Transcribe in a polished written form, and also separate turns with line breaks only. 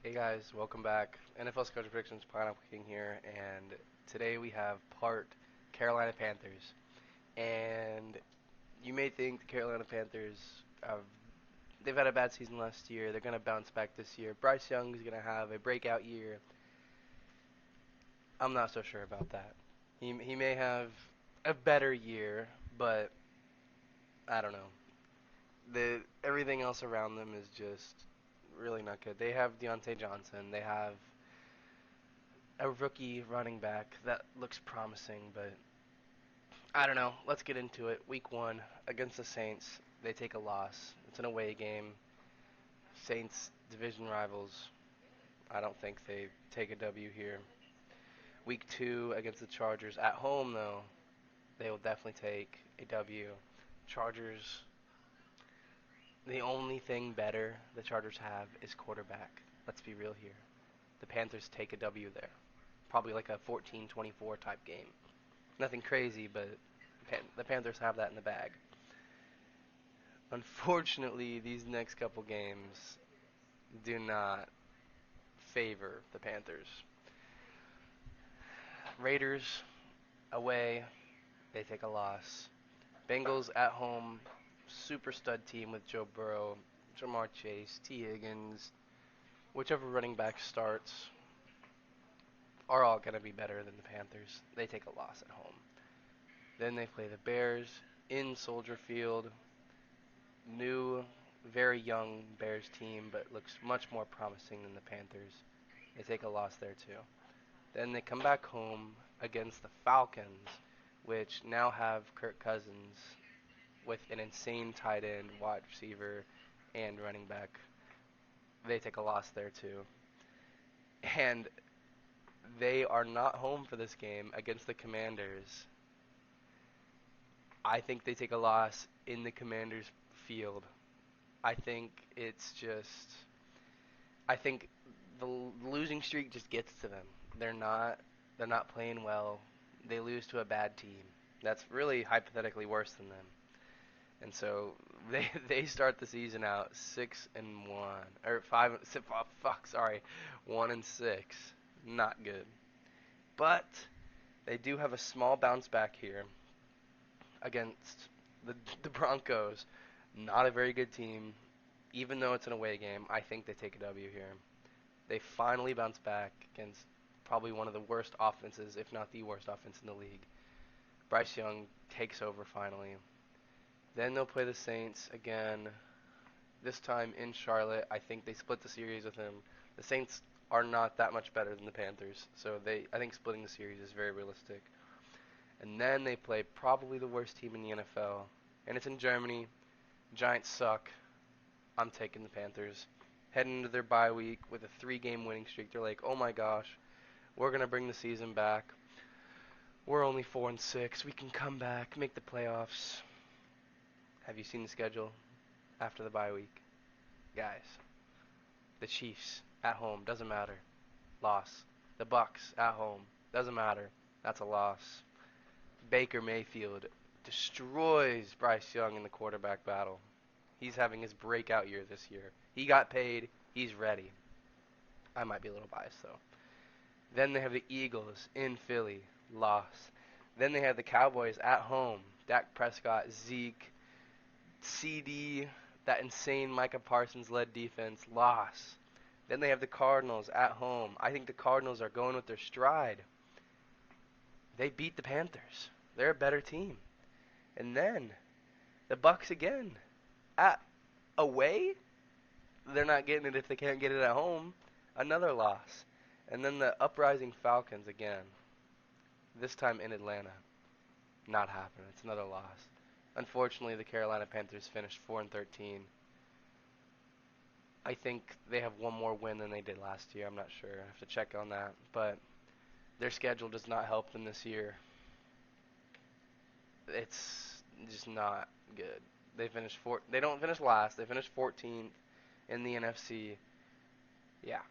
Hey guys, welcome back. NFL Schedule Predictions, Pineapple King here, and today we have part Carolina Panthers. And you may think the Carolina Panthers have they've had a bad season last year. They're gonna bounce back this year. Bryce Young is gonna have a breakout year. I'm not so sure about that. He may have a better year, but I don't know. The everything else around them is just really not good. They have Deontay Johnson. They have a rookie running back that looks promising, but I don't know. Let's get into it. Week 1 against the Saints. They take a loss. It's an away game. Saints division rivals. I don't think they take a W here. Week 2 against the Chargers at home though. They will definitely take a W. Chargers. The only thing better the Chargers have is quarterback. Let's be real here. The Panthers take a W there. Probably like a 14-24 type game. Nothing crazy, but the Panthers have that in the bag. Unfortunately, these next couple games do not favor the Panthers. Raiders away, they take a loss. Bengals at home, super stud team with Joe Burrow, Jamar Chase, T. Higgins, whichever running back starts, are all going to be better than the Panthers. They take a loss at home. Then they play the Bears in Soldier Field. New, very young Bears team, but looks much more promising than the Panthers. They take a loss there too. Then they come back home against the Falcons, which now have Kirk Cousins with an insane tight end, wide receiver, and running back. They take a loss there too. And they are not home for this game against the Commanders. I think they take a loss in the Commanders' field. I think it's just I think the losing streak just gets to them. They're not they're not playing well. They lose to a bad team. That's really hypothetically worse than them. And so they start the season out 6-1 or 1-6. Not good. But they do have a small bounce back here against the Broncos. Not a very good team. Even though it's an away game, I think they take a W here. They finally bounce back against probably one of the worst offenses, if not the worst offense in the league. Bryce Young takes over finally. Then they'll play the Saints again, this time in Charlotte. I think they split the series with him. The Saints are not that much better than the Panthers, so I think splitting the series is very realistic. And then they play probably the worst team in the NFL, and it's in Germany. Giants suck. I'm taking the Panthers. Heading into their bye week with a 3-game winning streak, they're like, oh my gosh, we're gonna bring the season back. We're only 4-6. We can come back, make the playoffs. Have you seen the schedule after the bye week, guys? The Chiefs at home doesn't matter, loss. The Bucks at home doesn't matter, that's a loss. Baker Mayfield destroys Bryce Young in the quarterback battle. He's having his breakout year this year. He got paid. He's ready. I might be a little biased though. Then they have the Eagles in Philly, loss. Then they have the Cowboys at home. Dak Prescott, Zeke, CD, that insane Micah Parsons led defense, loss. Then they have the Cardinals at home. I think the Cardinals are going with their stride. They beat the Panthers. They're a better team. And then the Bucks again at away. They're not getting it if they can't get it at home. Another loss. And then the uprising Falcons again. This time in Atlanta. Not happening. It's another loss. Unfortunately, the Carolina Panthers finished 4-13. I think they have one more win than they did last year. I'm not sure. I have to check on that. But their schedule does not help them this year. It's just not good. They don't finish last. They finished 14th in the NFC. Yeah.